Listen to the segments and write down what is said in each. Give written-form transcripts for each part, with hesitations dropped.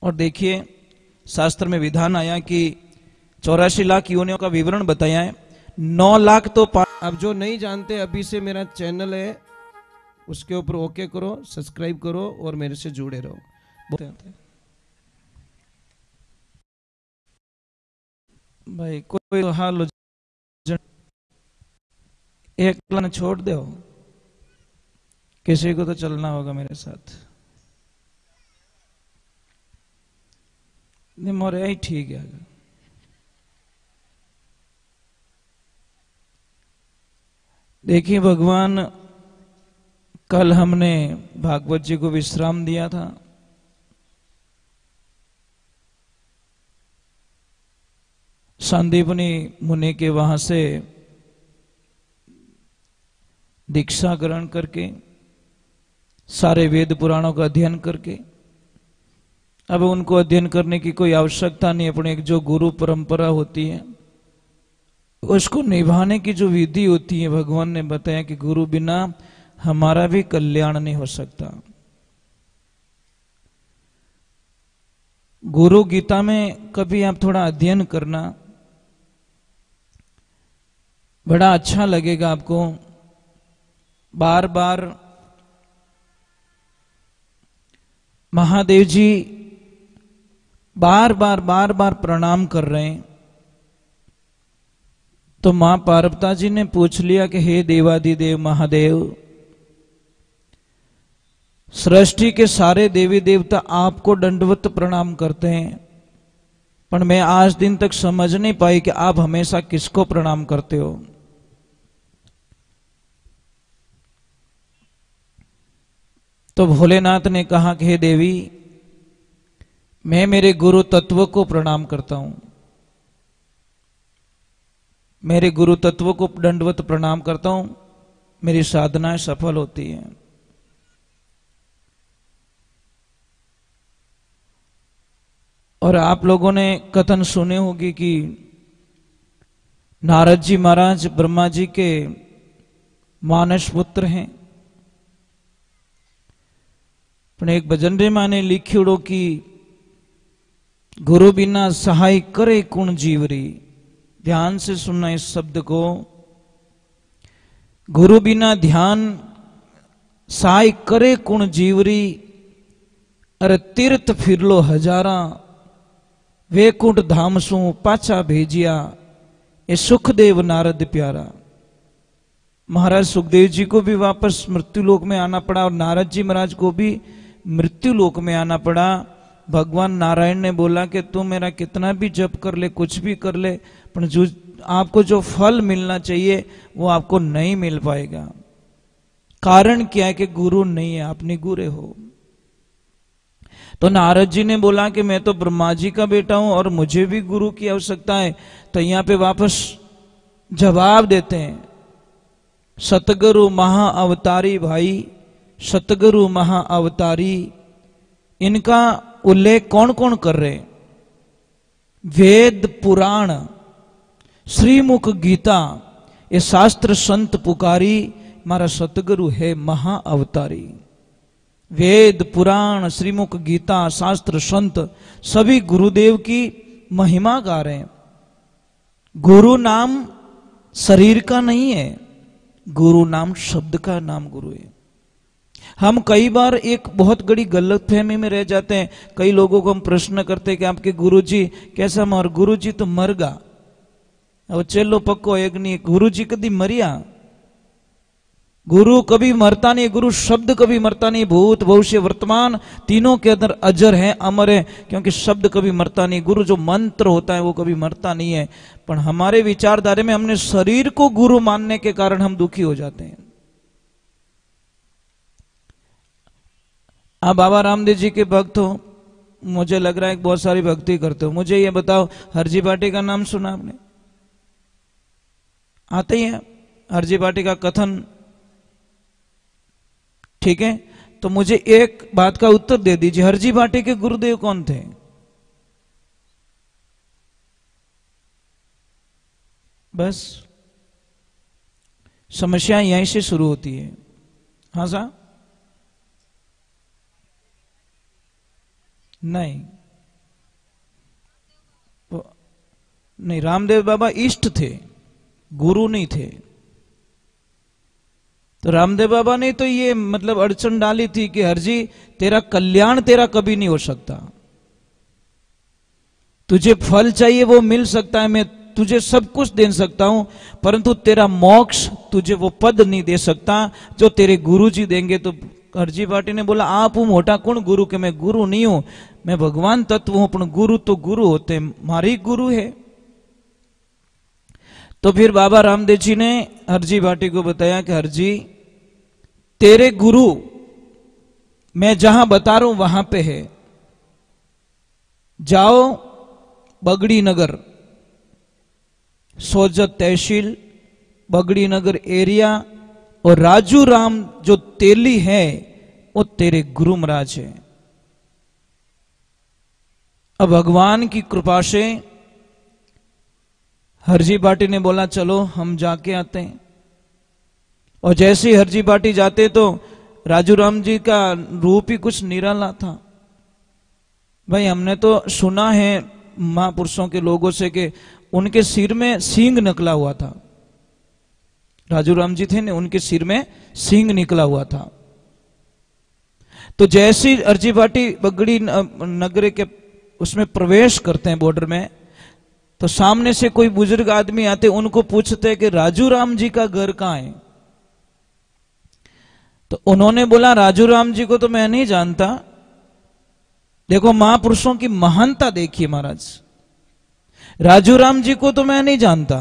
और देखिए शास्त्र में विधान आया कि 84 लाख योनियों का विवरण बताया है। 9 लाख तो अब जो नहीं जानते, अभी से मेरा चैनल है उसके ऊपर ओके करो, सब्सक्राइब करो और मेरे से जुड़े रहो। भाई कोई हाल एक प्लान छोड़ दो, किसी को तो चलना होगा मेरे साथ। नहीं मोरे ही ठीक है। देखिए भगवान, कल हमने भागवत जी को विश्राम दिया था। संदीपनी मुनि के वहां से दीक्षा ग्रहण करके सारे वेद पुराणों का अध्ययन करके, अब उनको अध्ययन करने की कोई आवश्यकता नहीं। अपने एक जो गुरु परंपरा होती है उसको निभाने की जो विधि होती है, भगवान ने बताया कि गुरु बिना हमारा भी कल्याण नहीं हो सकता। गुरु गीता में कभी आप थोड़ा अध्ययन करना, बड़ा अच्छा लगेगा आपको। बार बार महादेव जी बार बार प्रणाम कर रहे हैं। तो मां पार्वती जी ने पूछ लिया कि हे देवादिदेव महादेव, सृष्टि के सारे देवी देवता आपको दंडवत प्रणाम करते हैं, पर मैं आज दिन तक समझ नहीं पाई कि आप हमेशा किसको प्रणाम करते हो। तो भोलेनाथ ने कहा कि हे देवी, मैं मेरे गुरु तत्व को प्रणाम करता हूं, मेरे गुरु तत्व को दंडवत प्रणाम करता हूं, मेरी साधनाएं सफल होती हैं। और आप लोगों ने कथन सुने होंगे कि नारद जी महाराज ब्रह्मा जी के मानस पुत्र हैं। पण एक भजन रे माने लिखियोड़ो कि गुरु बिना सहाय करे कुण जीवरी। ध्यान से सुनना इस शब्द को। गुरु बिना ध्यान सहाय करे कुण जीवरी, अरे तीर्थ फिरलो हजारा, वैकुंठ धाम सु पाछा भेजिया, ये सुखदेव नारद प्यारा। महाराज सुखदेव जी को भी वापस मृत्यु लोक में आना पड़ा और नारद जी महाराज को भी मृत्यु लोक में आना पड़ा। भगवान नारायण ने बोला कि तू मेरा कितना भी जप कर ले, कुछ भी कर ले, पर जो आपको जो फल मिलना चाहिए वो आपको नहीं मिल पाएगा। कारण क्या है कि गुरु नहीं है, आप निगुरे हो। तो नारद जी ने बोला कि मैं तो ब्रह्मा जी का बेटा हूं और मुझे भी गुरु की आवश्यकता है। तो यहां पे वापस जवाब देते हैं, सतगुरु महाअवतारी भाई, सतगुरु महाअवतारी। इनका उल्लेख कौन कौन कर रहे? वेद पुराण श्रीमुख गीता, ये शास्त्र संत पुकारी, मारा सतगुरु है महाअवतारी। वेद पुराण श्रीमुख गीता शास्त्र संत सभी गुरुदेव की महिमा गा रहे हैं। गुरु नाम शरीर का नहीं है, गुरु नाम शब्द का नाम गुरु है। हम कई बार एक बहुत बड़ी गलतफहमी में रह जाते हैं। कई लोगों को हम प्रश्न करते हैं कि आपके गुरुजी कैसा मर? गुरुजी तो मर गा, अब चेलो पक्को एक नहीं। गुरुजी कभी मरिया? गुरु कभी मरता नहीं, गुरु शब्द कभी मरता नहीं। भूत भविष्य वर्तमान तीनों के अंदर अजर है, अमर है, क्योंकि शब्द कभी मरता नहीं। गुरु जो मंत्र होता है वो कभी मरता नहीं है। पर हमारे विचारधारा में हमने शरीर को गुरु मानने के कारण हम दुखी हो जाते हैं। आप बाबा रामदेव जी के भक्त हो, मुझे लग रहा है बहुत सारी भक्ति करते हो। मुझे ये बताओ, हरजी बाटी का नाम सुना आपने? आते ही है हरजी बाटी का कथन, ठीक है? तो मुझे एक बात का उत्तर दे दीजिए, हरजी बाटी के गुरुदेव कौन थे? बस समस्या यहीं से शुरू होती है। हाँ साहब, नहीं, नहीं, रामदेव बाबा इष्ट थे, गुरु नहीं थे। तो रामदेव बाबा ने तो ये मतलब अड़चन डाली थी कि हरजी तेरा कल्याण तेरा कभी नहीं हो सकता, तुझे फल चाहिए वो मिल सकता है, मैं तुझे सब कुछ दे सकता हूं, परंतु तेरा मोक्ष, तुझे वो पद नहीं दे सकता जो तेरे गुरु जी देंगे। तो हरजी भाटी ने बोला आप हूं मोटा कौन गुरु के, मैं गुरु नहीं हूं, मैं भगवान तत्व हूं, पर गुरु तो गुरु होते, मारी गुरु है। तो फिर बाबा रामदेव जी ने हरजी भाटी को बताया कि हरजी तेरे गुरु मैं जहां बता रहा हूं वहां पे है, जाओ बगड़ी नगर, सोजत तहसील, बगड़ी नगर एरिया, और राजू राम जो तेली है वो तेरे गुरु महाराज है। अब भगवान की कृपा से हरजी भाटी ने बोला चलो हम जाके आते हैं। और जैसे ही हरजी भाटी जाते तो राजू राम जी का रूप ही कुछ निराला था। भाई हमने तो सुना है महापुरुषों के लोगों से कि उनके सिर में सींग निकला हुआ था, राजू राम जी थे ने उनके सिर में सींग निकला हुआ था। तो जैसी हरजी भाटी बगड़ी नगर के उसमें प्रवेश करते हैं बॉर्डर में, तो सामने से कोई बुजुर्ग आदमी आते, उनको पूछते कि राजू राम जी का घर कहां है। तो उन्होंने बोला राजू राम जी को तो मैं नहीं जानता। देखो महापुरुषों की महानता देखिए महाराज, राजू राम जी को तो मैं नहीं जानता,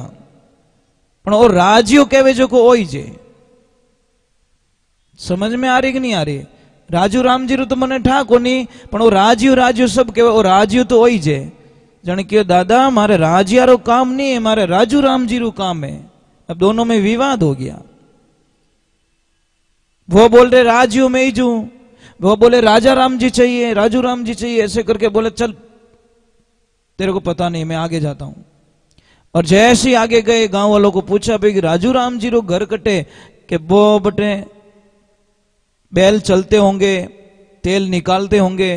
पर वो राजियो कहवे जो को ओई जे। समझ में आ रही कि नहीं आ रही? राजू राम जी रू तो मने ठा कोनी, पण वो राजियो सब कहवे, वो राजियो तो ओई जे। जन के दादा मारे राजिया रो काम नहीं है, मारे राजू राम जी रू काम है। अब दोनों में विवाद हो गया। वो बोल रहे राजियो में ही जू, वो बोले राजा राम जी चाहिए, राजू राम जी चाहिए, ऐसे करके बोले चल तेरे को पता नहीं, मैं आगे जाता हूं। और जैसे ही आगे गए गांव वालों को पूछा भाई राजू राम जी रो घर कटे के वो बटे बैल चलते होंगे, तेल निकालते होंगे।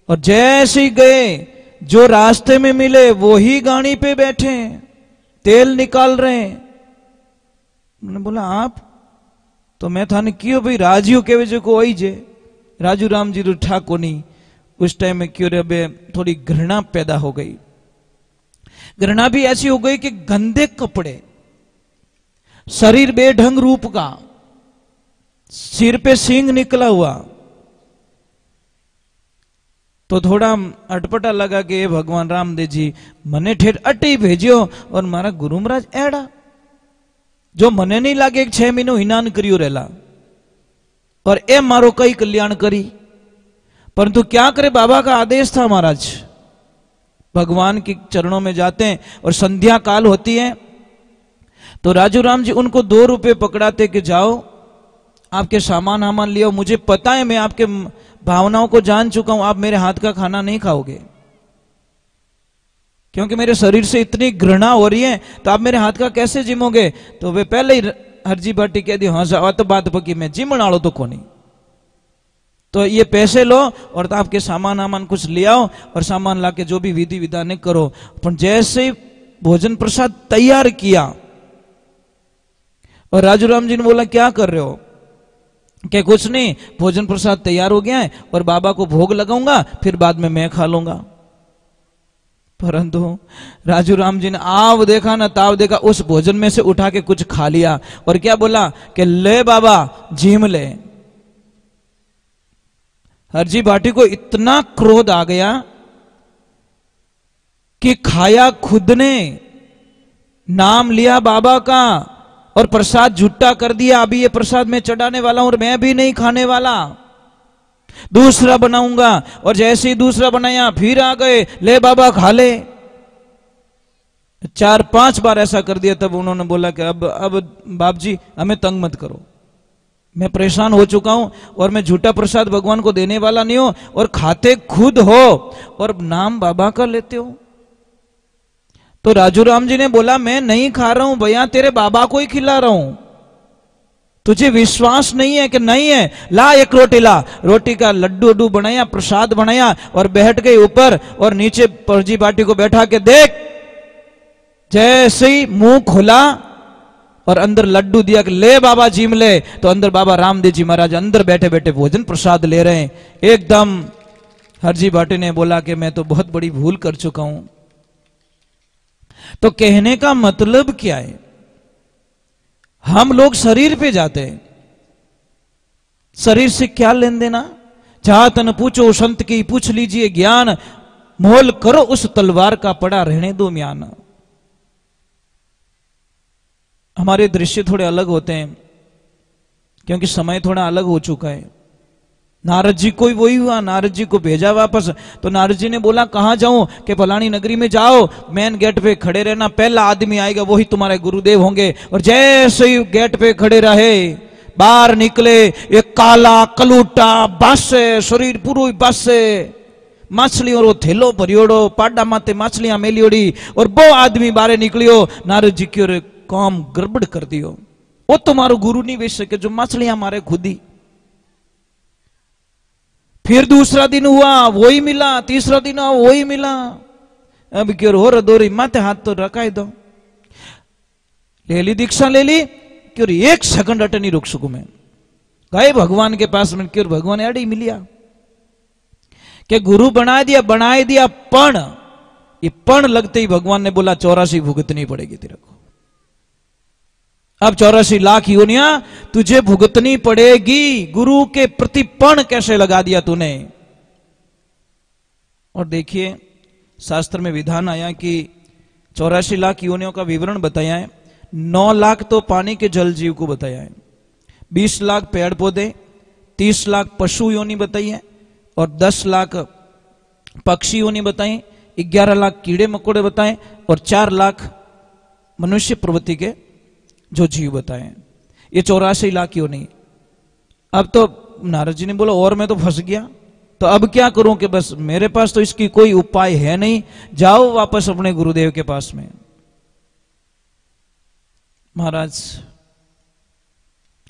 और जैसे ही गए जो रास्ते में मिले वो ही गाड़ी पे बैठे तेल निकाल रहे हैं। उन्होंने बोला आप तो मैं थाने क्यों भाई राजियो के वजह को वही जे राजू राम जी ठाको नहीं। उस टाइम में क्यों रे थोड़ी घृणा पैदा हो गई। घृणा भी ऐसी हो गई कि गंदे कपड़े, शरीर बेढंग रूप का, सिर पे सींग निकला हुआ, तो थोड़ा अटपटा लगा कि ये भगवान रामदेव जी मने ठेठ अटी भेजियो और मारा गुरु महाराज एड़ा जो मने नहीं लागे 6 महीनो हिनान करियो रेला और ए मारो कई कल्याण करी। परंतु क्या करे, बाबा का आदेश था महाराज। भगवान के चरणों में जाते हैं और संध्या काल होती है तो राजू राम जी उनको 2 रुपए पकड़ाते कि जाओ आपके सामान हामान लियो, मुझे पता है मैं आपके भावनाओं को जान चुका हूं, आप मेरे हाथ का खाना नहीं खाओगे क्योंकि मेरे शरीर से इतनी घृणा हो रही है, तो आप मेरे हाथ का कैसे जिमोगे। तो वे पहले ही हरजी भाटी कह दी हाँ तो बात पकी, मैं जिमण आलो तो कोनी, तो ये पैसे लो और आपके सामान हामान कुछ ले आओ और सामान लाके जो भी विधि विधान करो। पर जैसे ही भोजन प्रसाद तैयार किया और राजू राम जी ने बोला क्या कर रहे हो, क्या कुछ नहीं, भोजन प्रसाद तैयार हो गया है और बाबा को भोग लगाऊंगा फिर बाद में मैं खा लूंगा। परंतु राजू राम जी ने आव देखा ना ताव देखा, उस भोजन में से उठा के कुछ खा लिया और क्या बोला कि ले बाबा झीम ले। हरजी भाटी को इतना क्रोध आ गया कि खाया खुद ने, नाम लिया बाबा का और प्रसाद झूठा कर दिया। अभी ये प्रसाद मैं चढ़ाने वाला हूं और मैं भी नहीं खाने वाला, दूसरा बनाऊंगा। और जैसे ही दूसरा बनाया फिर आ गए ले बाबा खा ले। 4-5 बार ऐसा कर दिया। तब उन्होंने बोला कि अब बाप जी हमें तंग मत करो, मैं परेशान हो चुका हूं और मैं झूठा प्रसाद भगवान को देने वाला नहीं हूं और खाते खुद हो और नाम बाबा का लेते हो। तो राजू राम जी ने बोला मैं नहीं खा रहा हूं भैया, तेरे बाबा को ही खिला रहा हूं, तुझे विश्वास नहीं है कि नहीं है, ला एक रोटी ला। रोटी का लड्डू अड्डू बनाया, प्रसाद बनाया और बैठ गए ऊपर और नीचे हरजी भाटी को बैठा के देख जैसे ही मुंह खोला और अंदर लड्डू दिया कि ले बाबा जीम ले, तो अंदर बाबा रामदेव जी महाराज अंदर बैठे बैठे भोजन प्रसाद ले रहे हैं। एकदम हरजी भाटी ने बोला कि मैं तो बहुत बड़ी भूल कर चुका हूं। तो कहने का मतलब क्या है, हम लोग शरीर पे जाते हैं, शरीर से क्या लेन देना। जहां तन पूछो संत की पूछ लीजिए ज्ञान, मोल करो उस तलवार का पड़ा रहने दो म्यान। हमारे दृश्य थोड़े अलग होते हैं क्योंकि समय थोड़ा अलग हो चुका है। नारद जी को वही हुआ, नारद जी को भेजा वापस, तो नारद जी ने बोला कहां जाऊं, कि फलानी नगरी में जाओ, मेन गेट पे खड़े रहना, पहला आदमी आएगा वही तुम्हारे गुरुदेव होंगे। और जैसे ही गेट पे खड़े रहे, बाहर निकले एक काला कलूटा बस, शरीर पूरी बस मछली और वो थेलो भरियोड़ो, पाडा माते मछलियां मेलियोड़ी, और वो आदमी बाहर निकलियो। नारद जी की ओर काम गड़बड़ कर दियो, वो तुम्हारो गुरु नहीं बेच सके जो मछलियां मारे खुद ही। फिर दूसरा दिन हुआ वही मिला, तीसरा दिन हुआ वही मिला। अब क्यों हो दोरी माथे हाथ तो रखाई दो, ले ली दीक्षा ले ली, क्यों एक सेकंड अटे नहीं रुक सकू मैं, गए भगवान के पास में, क्यों भगवान अड़ी मिलिया कि गुरु बना दिया पण, ये पण लगते ही भगवान ने बोला 84 भुगतनी पड़ेगी तेरे को। अब 84 लाख योनियां तुझे भुगतनी पड़ेगी, गुरु के प्रति पण कैसे लगा दिया तूने। और देखिए शास्त्र में विधान आया कि 84 लाख योनियों का विवरण बताया है। 9 लाख तो पानी के जल जीव को बताया है, 20 लाख पेड़ पौधे, 30 लाख पशु योनि बताई है, और 10 लाख पक्षी योनि बताई, 11 लाख कीड़े मकोड़े बताए, और 4 लाख मनुष्य प्रवृत्ति के जो जीव बताए। ये 84 लाख योनि। अब तो नारद जी ने बोला और मैं तो फंस गया, तो अब क्या करूं, कि बस मेरे पास तो इसकी कोई उपाय है नहीं, जाओ वापस अपने गुरुदेव के पास में। महाराज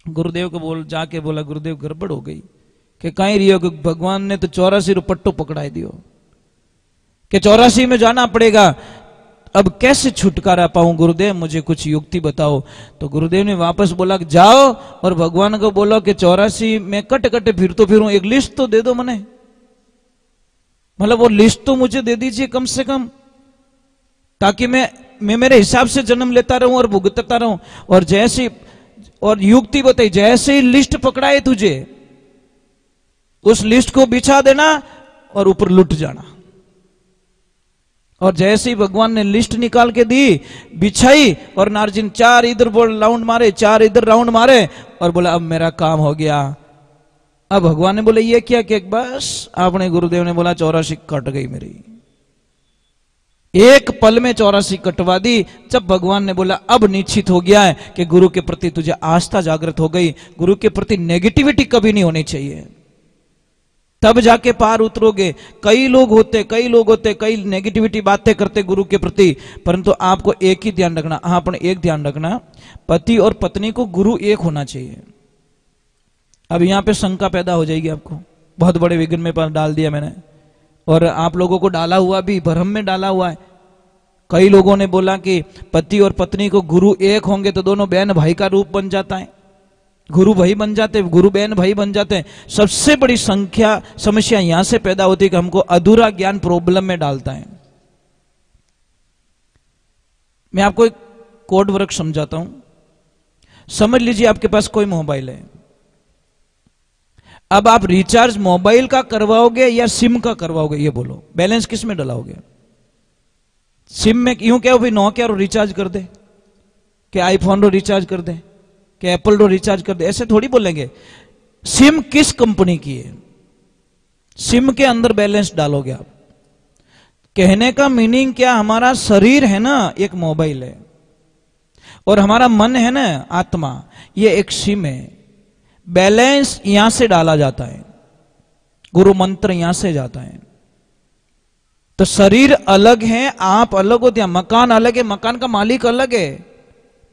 गुरुदेव को जाके बोला गुरुदेव गड़बड़ हो गई, कि कहीं रियो कि भगवान ने तो 84 रुपट्टो पकड़ाई दियो, कि 84 में जाना पड़ेगा, अब कैसे छुटकारा पाऊं गुरुदेव, मुझे कुछ युक्ति बताओ। तो गुरुदेव ने वापस बोला कि जाओ और भगवान को बोलो कि 84 में कट कट फिरूं, एक लिस्ट तो दे दो मने, मतलब वो लिस्ट तो मुझे दे दीजिए कम से कम, ताकि मैं मेरे हिसाब से जन्म लेता रहूं और भुगतता रहूं। और जैसे और युक्ति बताई, जैसे ही लिस्ट पकड़ाए तुझे, उस लिस्ट को बिछा देना और ऊपर लुट जाना। और जैसे ही भगवान ने लिस्ट निकाल के दी, बिछाई, और नारजिन 4 इधर राउंड मारे, 4 इधर राउंड मारे, और बोला अब मेरा काम हो गया। अब भगवान ने बोला ये क्या, कि बस आपने गुरुदेव ने बोला 84 कट गई मेरी, एक पल में 84 कटवा दी। जब भगवान ने बोला अब निश्चित हो गया है कि गुरु के प्रति तुझे आस्था जागृत हो गई, गुरु के प्रति नेगेटिविटी कभी नहीं होनी चाहिए, तब जाके पार उतरोगे। कई लोग होते कई नेगेटिविटी बातें करते गुरु के प्रति, परंतु आपको एक ही ध्यान रखना, आपने एक ध्यान रखना, पति और पत्नी को गुरु एक होना चाहिए। अब यहां पे शंका पैदा हो जाएगी आपको, बहुत बड़े विघ्न में डाल दिया मैंने, और आप लोगों को डाला हुआ भी, भ्रम में डाला हुआ है। कई लोगों ने बोला कि पति और पत्नी को गुरु एक होंगे तो दोनों बहन भाई का रूप बन जाता है, गुरु भाई बन जाते, गुरु बहन भाई बन जाते हैं। सबसे बड़ी समस्या यहां से पैदा होती है कि हमको अधूरा ज्ञान प्रॉब्लम में डालता है। मैं आपको एक कोड वर्क समझाता हूं। समझ लीजिए आपके पास कोई मोबाइल है, अब आप रिचार्ज मोबाइल का करवाओगे या सिम का करवाओगे, ये बोलो, बैलेंस किस में डलाओगे? सिम में यूं क्या भाई नोकिया रो रिचार्ज कर दे, कि आईफोन रो रिचार्ज कर दे, कि एप्पल रो रिचार्ज कर दे, ऐसे थोड़ी बोलेंगे। सिम किस कंपनी की है, सिम के अंदर बैलेंस डालोगे आप। कहने का मीनिंग क्या, हमारा शरीर है ना एक मोबाइल है, और हमारा मन है ना आत्मा, ये एक सिम है। बैलेंस यहां से डाला जाता है, गुरु मंत्र यहां से जाता है। तो शरीर अलग है, आप अलग होते हैं, मकान अलग है, मकान का मालिक अलग है।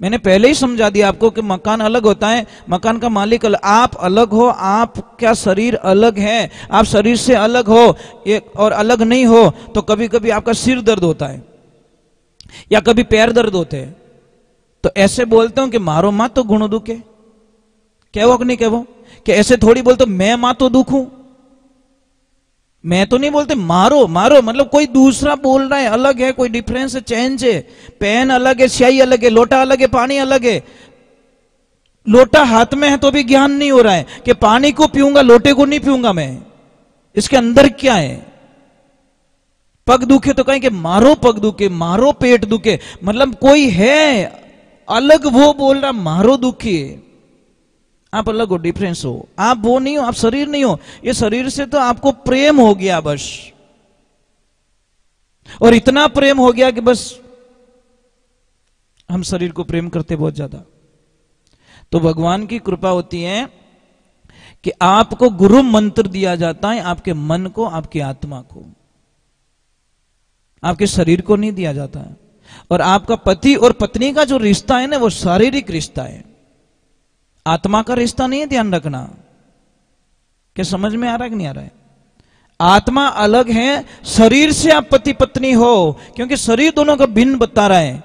मैंने पहले ही समझा दिया आपको कि मकान अलग होता है, मकान का मालिक अलग, आप अलग हो, आपका शरीर अलग है, आप शरीर से अलग हो एक और अलग नहीं हो, तो कभी कभी आपका सिर दर्द होता है, या कभी पैर दर्द होते हैं तो ऐसे बोलते हो कि मारो मां तो गुण दुखे, कहवो कि नहीं कहवो? कि ऐसे थोड़ी बोलते मैं मां तो दुखूं, मैं तो नहीं बोलते मारो मारो, मतलब कोई दूसरा बोल रहा है, अलग है, कोई डिफरेंस है, चेंज है। पेन अलग है, स्याही अलग है, लोटा अलग है, पानी अलग है। लोटा हाथ में है तो भी ज्ञान नहीं हो रहा है कि पानी को पीऊंगा, लोटे को नहीं पीऊंगा मैं, इसके अंदर क्या है। पग दुखे तो कहें कि मारो पग दुखे, मारो पेट दुखे, मतलब कोई है अलग, वो बोल रहा मारो दुखी है। आप अलग हो, डिफरेंस हो, आप वो नहीं हो, आप शरीर नहीं हो। ये शरीर से तो आपको प्रेम हो गया बस, और इतना प्रेम हो गया कि बस हम शरीर को प्रेम करते बहुत ज्यादा। तो भगवान की कृपा होती है कि आपको गुरु मंत्र दिया जाता है, आपके मन को, आपकी आत्मा को, आपके शरीर को नहीं दिया जाता है। और आपका पति और पत्नी का जो रिश्ता है ना, वो शारीरिक रिश्ता है, आत्मा का रिश्ता नहीं है, ध्यान रखना। क्या समझ में आ रहा है कि नहीं आ रहा है? आत्मा अलग है, शरीर से आप पति पत्नी हो, क्योंकि शरीर दोनों का भिन्न बता रहा है,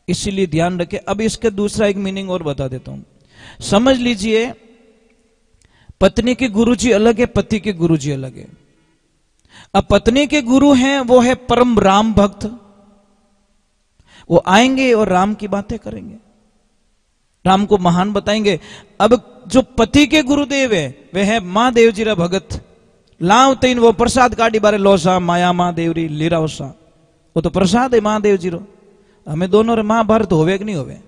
इसीलिए ध्यान रखें। अब इसका दूसरा एक मीनिंग और बता देता हूं, समझ लीजिए। पत्नी के गुरुजी अलग है, पति के गुरुजी अलग है। अब पत्नी के गुरु हैं वो है परम राम भक्त, वो आएंगे और राम की बातें करेंगे, राम को महान बताएंगे। अब जो पति के गुरुदेव है वे है मां देवजीरा भगत, लाव तीन वो प्रसाद काटी बारे लोसा माया मां देवरी लीरावसा, वो तो प्रसाद है मां देवजीरो। हमें दोनों महाभारत होवे कि नहीं होवे,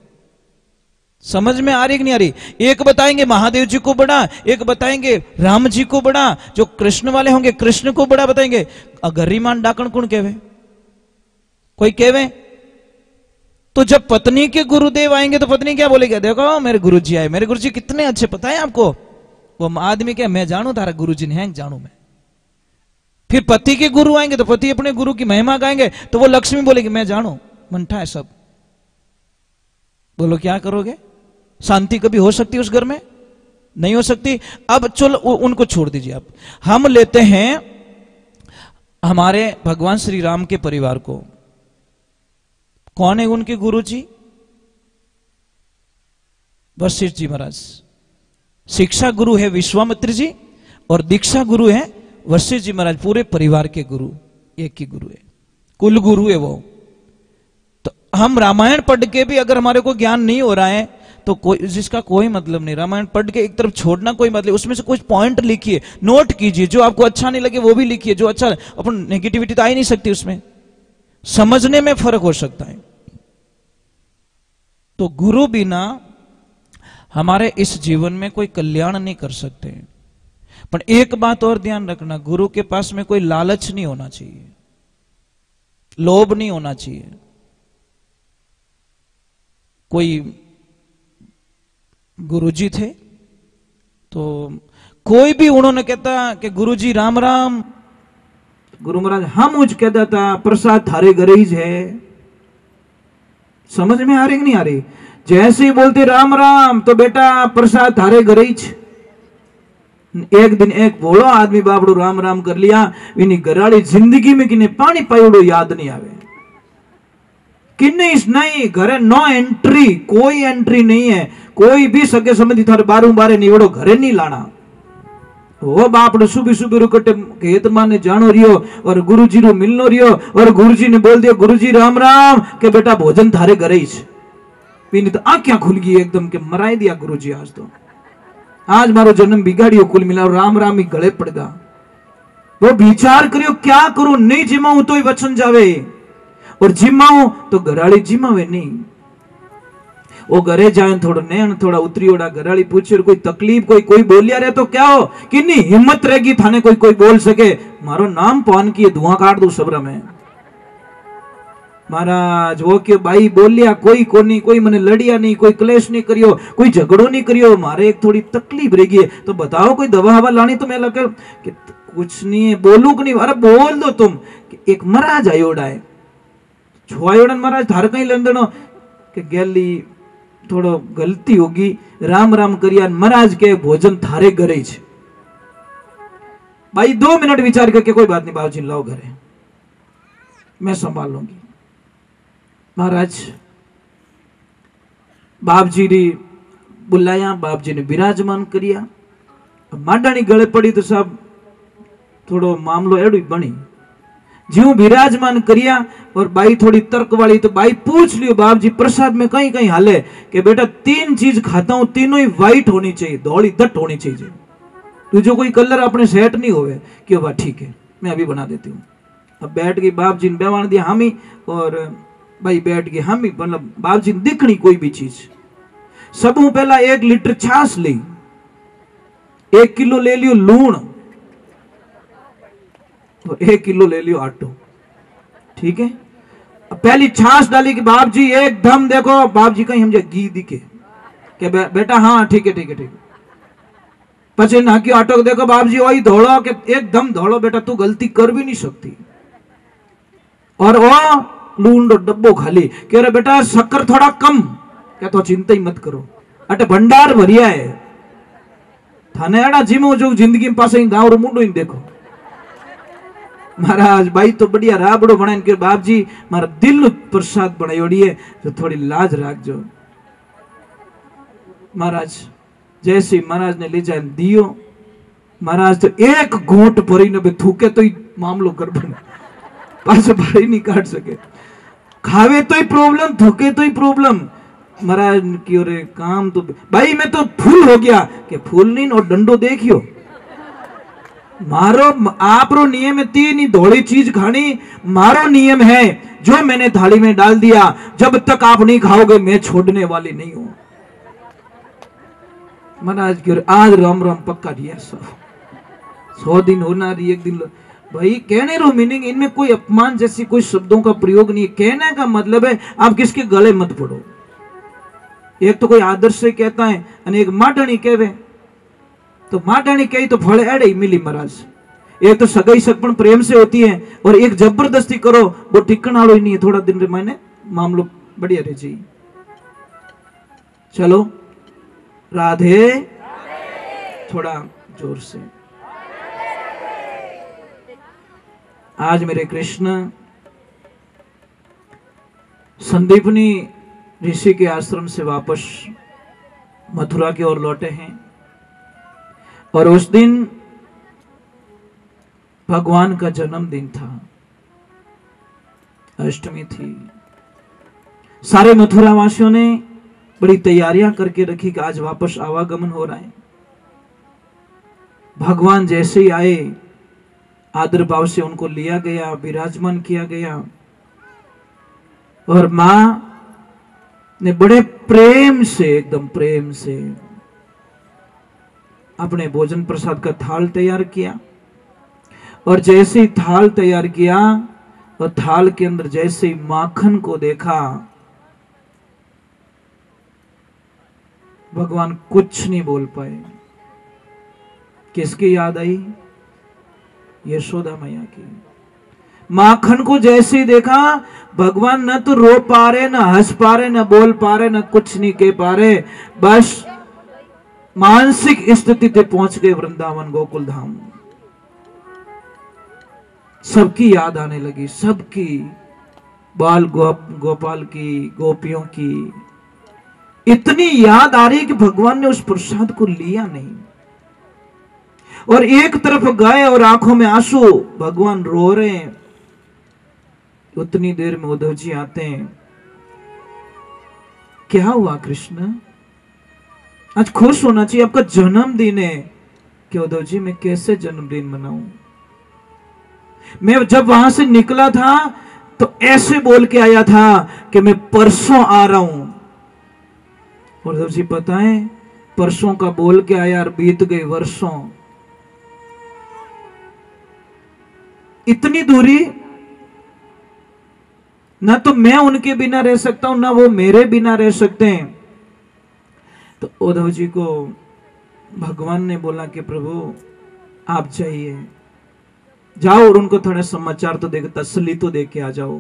समझ में आ रही कि नहीं आ रही? एक बताएंगे महादेव जी को बड़ा, एक बताएंगे राम जी को बड़ा, जो कृष्ण वाले होंगे कृष्ण को बड़ा बताएंगे। अगरीमान डाकण कौन कहवे? कोई कहवे? तो जब पत्नी के गुरुदेव आएंगे तो पत्नी क्या बोलेगी? देखो मेरे गुरुजी आए, मेरे गुरुजी कितने अच्छे, पता है आपको? वो आदमी क्या, मैं जानू तारा गुरुजी ने हैं, जानू मैं। फिर पति के गुरु आएंगे तो पति अपने गुरु की महिमा गाएंगे, तो वो लक्ष्मी बोलेगी मैं जानू, मंठा है सब। बोलो क्या करोगे? शांति कभी हो सकती है उस घर में? नहीं हो सकती। अब चलो उनको छोड़ दीजिए, अब हम लेते हैं हमारे भगवान श्री राम के परिवार को। कौन है उनके गुरु जी? वशिष्ठ जी महाराज। शिक्षा गुरु है विश्वामित्र जी, और दीक्षा गुरु है वशिष्ठ जी महाराज। पूरे परिवार के गुरु एक ही गुरु है, कुल गुरु है वो। तो हम रामायण पढ़ के भी अगर हमारे को ज्ञान नहीं हो रहा है तो कोई, जिसका कोई मतलब नहीं, रामायण पढ़ के एक तरफ छोड़ना कोई मतलब, उसमें से कुछ पॉइंट लिखिए, नोट कीजिए, जो आपको अच्छा नहीं लगे वो भी लिखिए, जो अच्छा, अपन नेगेटिविटी तो आ ही नहीं सकती उसमें, समझने में फर्क हो सकता है। तो गुरु बिना हमारे इस जीवन में कोई कल्याण नहीं कर सकते। पर एक बात और ध्यान रखना, गुरु के पास में कोई लालच नहीं होना चाहिए, लोभ नहीं होना चाहिए। कोई गुरुजी थे तो कोई भी उन्होंने कहता कि गुरुजी राम राम, गुरु महाराज हम मुझ कहता था प्रसाद थारे घर ही है। समझ में आ रही कि नहीं आ रही? जैसे ही बोलते राम राम तो बेटा प्रसाद थारे घर ही। एक दिन एक भोलो आदमी बापड़ो राम राम कर लिया, इन्हीं घराड़ी जिंदगी में किन्हें पानी पायोड़ो याद नहीं आवे, किन्ने इस नहीं घरे नो एंट्री, कोई एंट्री नहीं है, कोई भी सके समझी थारे बारू बारे नहीं वड़ो घरे नहीं लाना। वो बापड़ो सुबह सुबह रुकटे खेत माने जानो रियो और गुरुजी रो मिलनो रियो, और गुरुजी ने बोल दिया गुरुजी राम राम के बेटा भोजन थारे घरे ही। पीनी तो आंखें खुल गई एकदम के मराई दिया गुरुजी, आज तो आज मारो जन्म बिगाड़ियो, कुल मिला राम राम ही गले पड़ गया। वो विचार करियो क्या करूं, नहीं जिमाऊं तो ही वचन जावे, और जिमाऊं तो घराड़ी जिमावे नहीं। वो घरे जाए थोड़ा नैन थोड़ा उतरी ओड़ा, घराड़ी पूछे कोई तकलीफ, कोई बोलिया रहे तो क्या हो, कितनी हिम्मत रहेगी थाने कोई बोल सके मारो नाम पान की धुआं काट दू सबरा में। महाराज वो के भाई बोलिया कोई कोनी, कोई मने लड़िया नहीं, कोई क्लेश नहीं करियो, कोई झगड़ो नहीं करियो, मारे एक थोड़ी तकलीफ रहेगी तो बताओ कोई दवा हवा लानी तो मैं लगे कि कुछ नहीं है, बोलू कि नहीं? अरे बोल दो तुम। एक महाराज आयोड़ा है, छुआयोड़ा महाराज थार कहीं लंदनो के गैली थोड़ो गलती होगी, राम राम करिया महाराज के भोजन थारे घरे छे। भाई 2 मिनट विचार करके कोई बात नहीं बाबूजी लाओ घरे, मैं संभाल लूंगी। महाराज बाप जी ने बुलाया, बाप जी ने विराजमान करिया। माडाणी गले पड़ी तो साहब थोड़ो मामलो एडो बनी। ज्यों विराजमान करिया और बाई थोड़ी तर्क वाली, तो बाई पूछ लियो बाप जी प्रसाद में कहीं कहीं हाले कि बेटा 3 चीज खाता हूं, तीनों ही व्हाइट होनी चाहिए, धौली दट होनी चाहिए, तो जो कोई कलर अपने सेट नहीं होवे। क्यों बात ठीक है, मैं अभी बना देती हूँ। अब बैठ गई बाप जी ने बेवान दिया हामी, और भाई बैठ गए हामी, मतलब बाप जी ने दिखनी कोई भी चीज। सबू पहला 1 लीटर छाछ ली, 1 किलो ले लियो लूण, तो 1 किलो ले लियो आटो, ठीक है। पहली छाछ डाली कि बाप जी एकदम देखो, बाप जी कहीं हमसे घी दिखे कि बेटा हाँ ठीक है ठीक है ठीक है। पचे नाकी आटो को देखो बाप जी वही धोड़ो के एकदम धोड़ो, बेटा तू गलती कर भी नहीं सकती। और वो लूण डब्बो खाली कह रहे बेटा शक्कर थोड़ा कम, क्या तो चिंता ही मत करो, अटे भंडार भरिया है थाने एड़ा जीमो जो जिंदगी में पास गाँव रो मुंडो देखो। महाराज भाई तो बढ़िया राबड़ो बनाए के बाप जी मारा दिल प्रसाद बनाई है, तो थोड़ी लाज राख जो। महाराज जैसे महाराज ने ले जाए दियो, महाराज तो एक घूंट भरी ने थूके तो ही मामलो गड़बड़, पास भाई नहीं काट सके, खावे तो ही प्रॉब्लम, थूके तो ही प्रॉब्लम। महाराज की ओरे काम तो भाई मैं तो फूल हो गया कि फूल नहीं और डंडो देखियो मारो। आपरो नियम है 3 ही धोड़ी चीज खानी, मारो नियम है जो मैंने थाली में डाल दिया जब तक आप नहीं खाओगे मैं छोड़ने वाली नहीं हूं। महाराज की आज राम राम पक्का दिया, 100 दिन होना रही, 1 दिन भाई कहने रो मीनिंग इनमें कोई अपमान जैसी कोई शब्दों का प्रयोग नहीं है। कहने का मतलब है आप किसके गले मत पड़ो। एक तो कोई आदर्श से कहता है और एक माडणी कहवे, तो माडणी कही तो फल एड़े ही मिली महाराज। एक तो सगाई सगपन प्रेम से होती है और एक जबरदस्ती करो वो टिकन वालो ही नहीं है, थोड़ा दिन मैंने मामलो बढ़िया रह जी। चलो राधे, थोड़ा जोर से। आज मेरे कृष्ण संदीपनी ऋषि के आश्रम से वापस मथुरा की ओर लौटे हैं, और उस दिन भगवान का जन्मदिन था, अष्टमी थी। सारे मथुरा वासियों ने बड़ी तैयारियां करके रखी कि आज वापस आवागमन हो रहा है। भगवान जैसे ही आए आदर भाव से उनको लिया गया, विराजमान किया गया, और मां ने बड़े प्रेम से, एकदम प्रेम से अपने भोजन प्रसाद का थाल तैयार किया। और जैसे ही थाल तैयार किया और थाल के अंदर जैसे ही माखन को देखा, भगवान कुछ नहीं बोल पाए। किसकी याद आई? यशोदा मैया की। माखन को जैसे ही देखा भगवान न तो रो पा रहे, न हंस पा रहे, न बोल पा रहे, न कुछ नहीं कह पा रहे, बस मानसिक स्थिति पे पहुंच गए वृंदावन गोकुल धाम। सबकी याद आने लगी, सबकी, बाल गोपाल की, गोपियों की इतनी याद आ रही कि भगवान ने उस प्रसाद को लिया नहीं। और एक तरफ गाय और आंखों में आंसू, भगवान रो रहे हैं। उतनी देर में उद्धव जी आते हैं। क्या हुआ कृष्ण? आज खुश होना चाहिए, आपका जन्मदिन है। कि उद्धव जी मैं कैसे जन्मदिन मनाऊं? मैं जब वहां से निकला था तो ऐसे बोल के आया था कि मैं परसों आ रहा हूं। उद्धव जी पता है परसों का बोल के आया और बीत गए वर्षों। इतनी दूरी, ना तो मैं उनके बिना रह सकता हूं, ना वो मेरे बिना रह सकते हैं। तो उद्धव जी को भगवान ने बोला कि प्रभु आप जाइए, जाओ और उनको थोड़ा समाचार तो देकर तसल्ली तो दे के आ जाओ,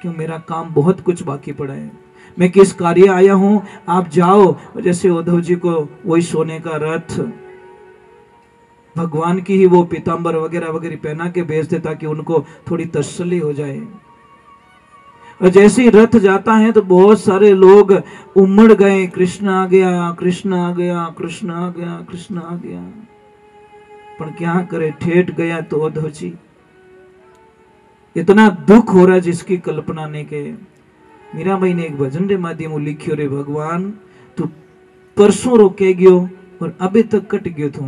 क्यों मेरा काम बहुत कुछ बाकी पड़ा है। मैं किस कार्य आया हूं, आप जाओ। जैसे उद्धव जी को वही सोने का रथ, भगवान की ही वो पीतांबर वगैरह वगैरह पहना के भेज दे ताकि उनको थोड़ी तसल्ली हो जाए। और जैसे ही रथ जाता है तो बहुत सारे लोग उमड़ गए, कृष्ण आ गया, कृष्ण आ गया, कृष्ण आ गया, कृष्ण आ गया। पर क्या करे, ठेठ गया तो अधोची। इतना दुख हो रहा जिसकी कल्पना नहीं के। मीराबाई ने एक भजन रे माध्यम लिख्यो, रे भगवान तू परसों रोके गयो और अबे तक कट गयो थू।